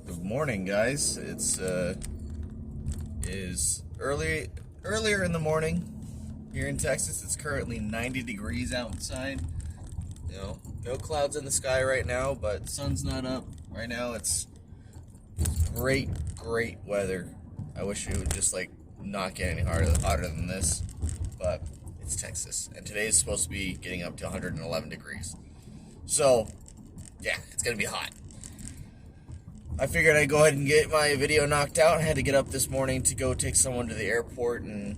Good morning, guys. It's is earlier in the morning here in Texas. It's currently 90 degrees outside. No clouds in the sky right now, but sun's not up right now. It's great weather. I wish it would just not get any hotter than this, but it's Texas, and today is supposed to be getting up to 111 degrees. So, yeah, it's gonna be hot. I figured I'd go ahead and get my video knocked out. I had to get up this morning to go take someone to the airport, and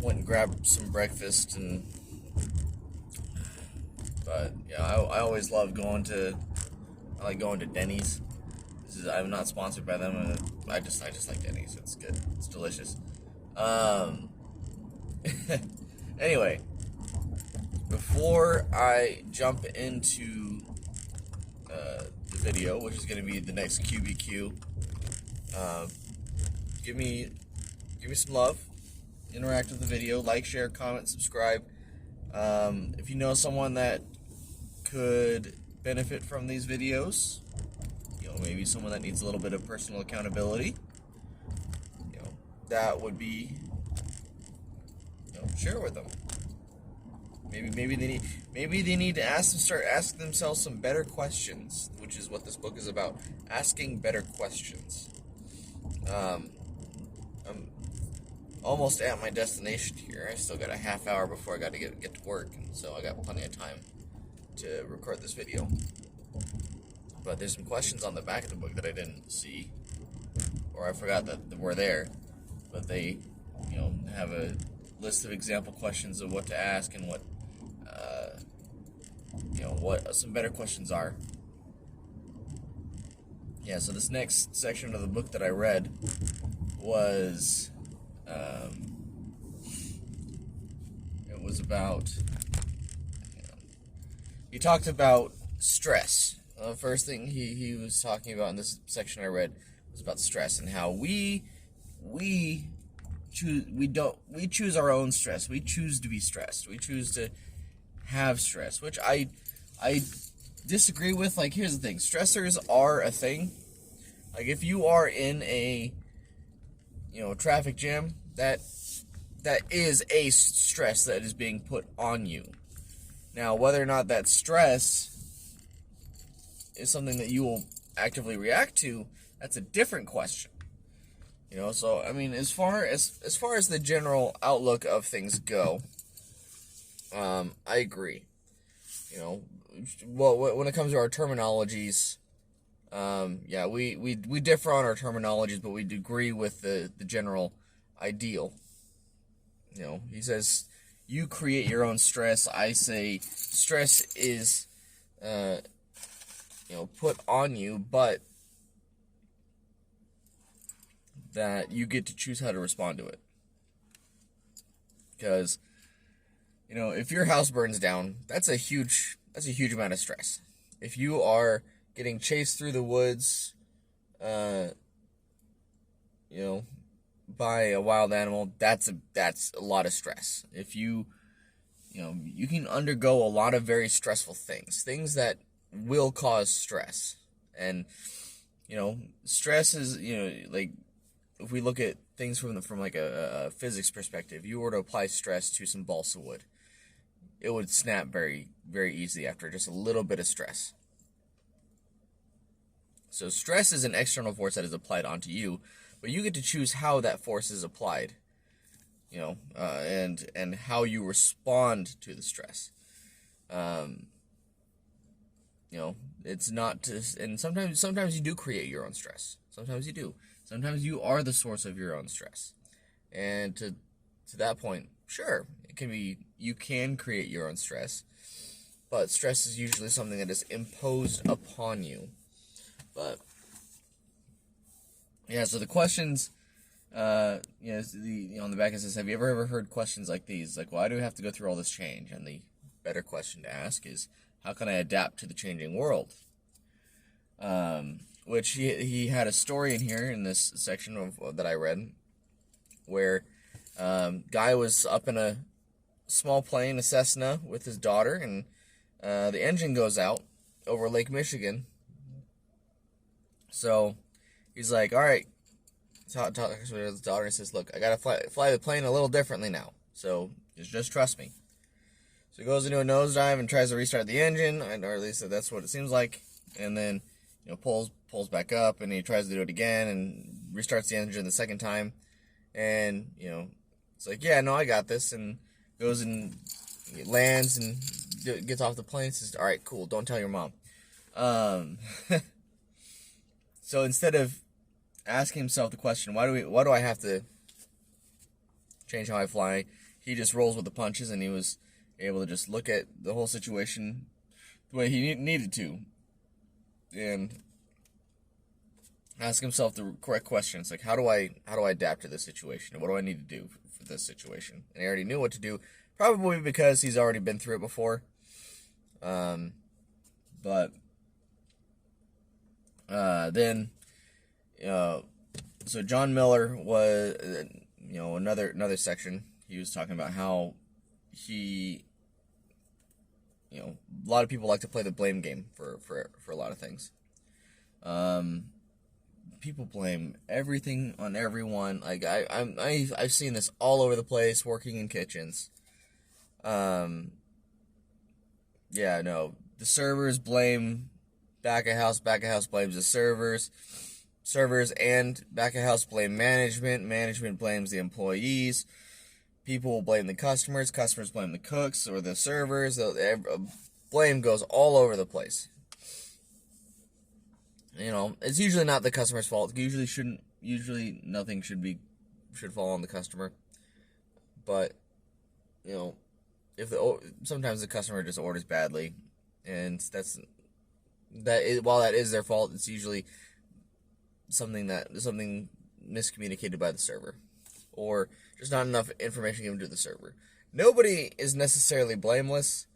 went and grabbed some breakfast. But yeah, I always love going to Denny's. I'm not sponsored by them. I just like Denny's. It's good. It's delicious. Anyway, before I jump into the video, which is going to be the next QBQ, give me some love. Interact with the video. Like, share, comment, subscribe. If you know someone that could benefit from these videos, maybe someone that needs a little bit of personal accountability, that would be, share with them. Maybe they need to start asking themselves some better questions, which is what this book is about. Asking better questions. I'm almost at my destination here. I still got a half hour before I got to get to work, and so I got plenty of time to record this video. But there's some questions on the back of the book that I didn't see, or I forgot that were there. But they, have a list of example questions of what to ask and what some better questions are. Yeah, so this next section of the book that I read was, it was about, he talked about stress. The first thing he was talking about in this section I read was about stress and how we choose our own stress. We choose to be stressed. We choose to have stress, which I disagree with. Here's the thing: stressors are a thing. If you are in a traffic jam, that is a stress that is being put on you. Now, whether or not that stress is something that you will actively react to, that's a different question. So I mean, as far as the general outlook of things go, I agree. Well, when it comes to our terminologies, yeah, we differ on our terminologies, but we agree with the general ideal. He says you create your own stress. I say stress is put on you, but that you get to choose how to respond to it. Because, if your house burns down, that's a huge amount of stress. If you are getting chased through the woods, by a wild animal, that's a lot of stress. If you can undergo a lot of very stressful things that will cause stress. And, stress is, if we look at things from a physics perspective, you were to apply stress to some balsa wood, it would snap very, very easily after just a little bit of stress. So stress is an external force that is applied onto you, but you get to choose how that force is applied, and how you respond to the stress. It's not just, and sometimes you do create your own stress. Sometimes you do. Sometimes you are the source of your own stress. And to that point, sure, you can create your own stress, but stress is usually something that is imposed upon you. But yeah, so the questions, on the back it says, have you ever heard questions like these? Why do we have to go through all this change? And the better question to ask is, how can I adapt to the changing world? Which he had a story in here in this section that I read, where guy was up in a small plane, a Cessna, with his daughter, and the engine goes out over Lake Michigan. So he's like, all right. Talks to his daughter and says, look, I gotta fly the plane a little differently now. So just trust me. So he goes into a nosedive and tries to restart the engine, or at least that's what it seems like. And then, pulls back up, and he tries to do it again and restarts the engine the second time. And, it's like, yeah, no, I got this. And goes and lands and gets off the plane and says, all right, cool, don't tell your mom. So instead of asking himself the question, why do I have to change how I fly, he just rolls with the punches, and he was able to just look at the whole situation the way he needed to, and ask himself the correct questions, like how do I adapt to this situation, what do I need to do for this situation? And he already knew what to do, probably because he's already been through it before. But then, so John Miller was, another section. He was talking about how he, a lot of people like to play the blame game for a lot of things. People blame everything on everyone. Like I've seen this all over the place working in kitchens. The servers blame back of house blames the servers and back of house blame management blames the employees, people will blame the customers blame the cooks or the servers. Blame goes all over the place. It's usually not the customer's fault. Usually nothing should fall on the customer. But, sometimes the customer just orders badly, and while that is their fault, it's usually something miscommunicated by the server, or just not enough information given to the server. Nobody is necessarily blameless,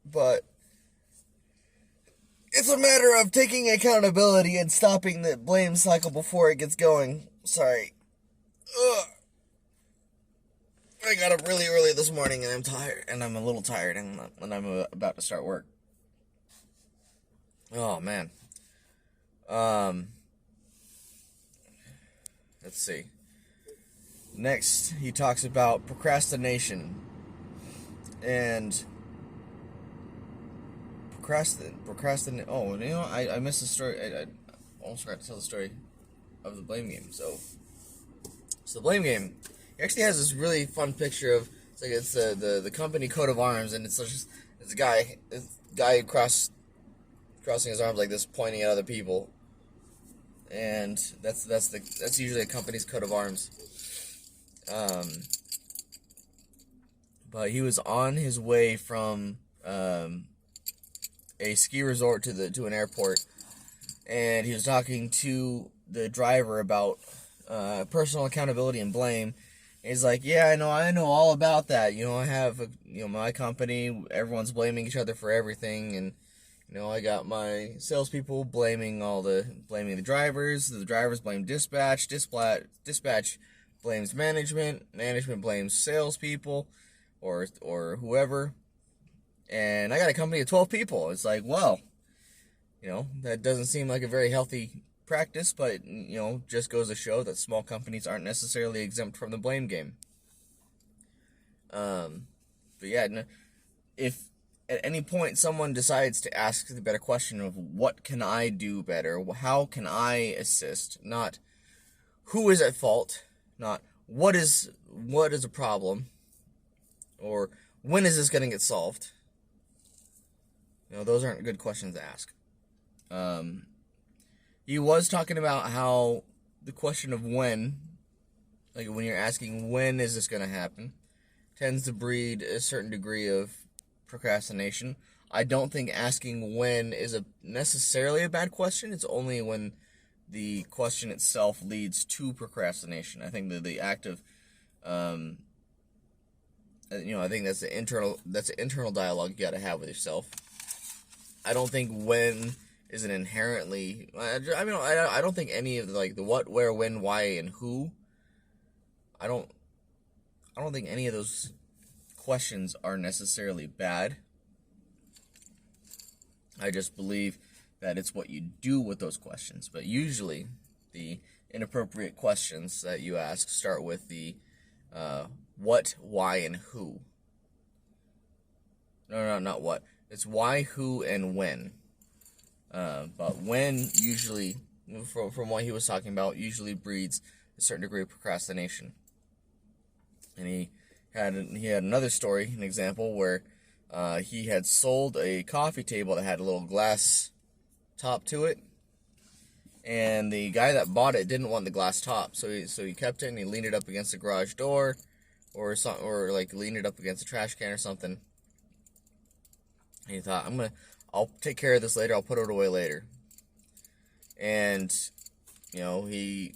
but it's a matter of taking accountability and stopping the blame cycle before it gets going. Sorry. Ugh. I got up really early this morning, and I'm tired, and I'm a little tired, and I'm about to start work. Oh, man. Let's see. Next, he talks about procrastination. And procrastinate. Oh, I missed the story. I almost forgot to tell the story of the blame game. So the blame game, he actually has this really fun picture of, it's the company coat of arms, and it's a guy crossing his arms like this, pointing at other people, and that's usually a company's coat of arms. But he was on his way from a ski resort to an airport, and he was talking to the driver about personal accountability and blame. And he's like, yeah, I know all about that. I have my company, everyone's blaming each other for everything, and I got my salespeople blaming the drivers blame dispatch blames management blames salespeople or whoever. And I got a company of 12 people. It's like, well, that doesn't seem like a very healthy practice, but, just goes to show that small companies aren't necessarily exempt from the blame game. But yeah, if at any point someone decides to ask the better question of what can I do better, how can I assist, not who is at fault, not what is a problem, or when is this going to get solved. Those aren't good questions to ask. He was talking about how the question of when, like when you're asking when is this going to happen, tends to breed a certain degree of procrastination. I don't think asking when is necessarily a bad question. It's only when the question itself leads to procrastination. I think that the act of, I think that's an internal dialogue you got to have with yourself. I don't think when is an inherently. I don't think any of the what, where, when, why, and who. I don't think any of those questions are necessarily bad. I just believe that it's what you do with those questions. But usually, the inappropriate questions that you ask start with the what, why, and who. No, not what. It's why, who, and when. But when usually, from what he was talking about, usually breeds a certain degree of procrastination. And he had another story, an example, where he had sold a coffee table that had a little glass top to it, and the guy that bought it didn't want the glass top, so he kept it and he leaned it up against the garage door, or like leaned it up against a trash can or something. And he thought, I'll take care of this later. I'll put it away later. And he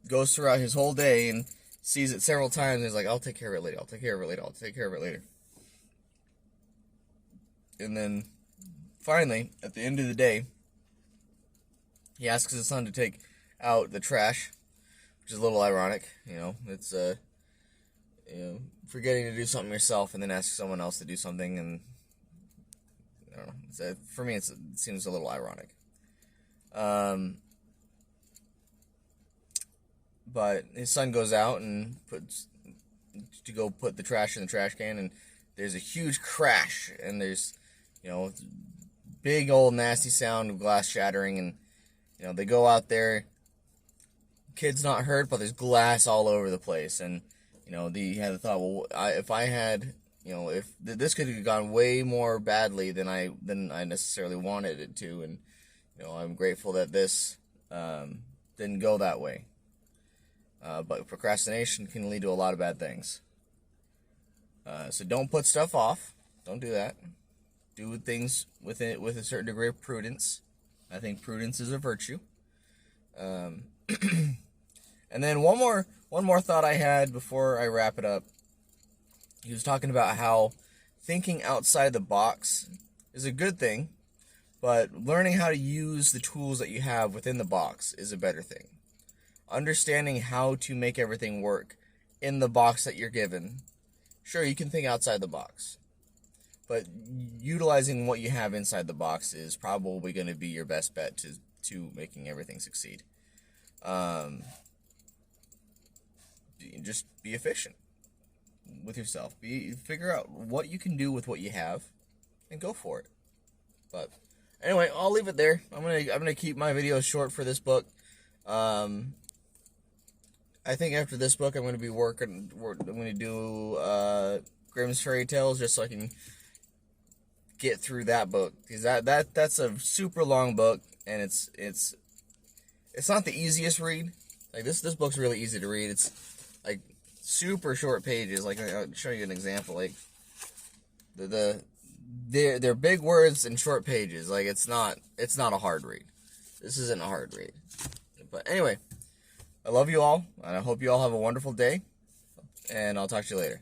goes throughout his whole day and sees it several times. And he's like, I'll take care of it later. I'll take care of it later. I'll take care of it later. And then finally, at the end of the day, he asks his son to take out the trash, which is a little ironic. It's forgetting to do something yourself and then ask someone else to do something, and I don't know. For me, it seems a little ironic. But his son goes out and to go put the trash in the trash can, and there's a huge crash, and there's big old nasty sound of glass shattering, and they go out there. Kid's not hurt, but there's glass all over the place, and he had the thought, well, if this could have gone way more badly than I necessarily wanted it to, and I'm grateful that this didn't go that way. But procrastination can lead to a lot of bad things. So don't put stuff off. Don't do that. Do things with a certain degree of prudence. I think prudence is a virtue. And then one more thought I had before I wrap it up. He was talking about how thinking outside the box is a good thing, but learning how to use the tools that you have within the box is a better thing. Understanding how to make everything work in the box that you're given. Sure, you can think outside the box, but utilizing what you have inside the box is probably going to be your best bet to making everything succeed. Just be efficient with yourself. Figure out what you can do with what you have, and go for it. But anyway, I'll leave it there. I'm gonna keep my videos short for this book. I think after this book, I'm gonna do Grimm's Fairy Tales, just so I can get through that book, because that's a super long book, and it's not the easiest read. Like this book's really easy to read. It's like super short pages. Like I'll show you an example. Like they're big words and short pages. Like it's not a hard read. This isn't a hard read. But anyway, I love you all, and I hope you all have a wonderful day, and I'll talk to you later.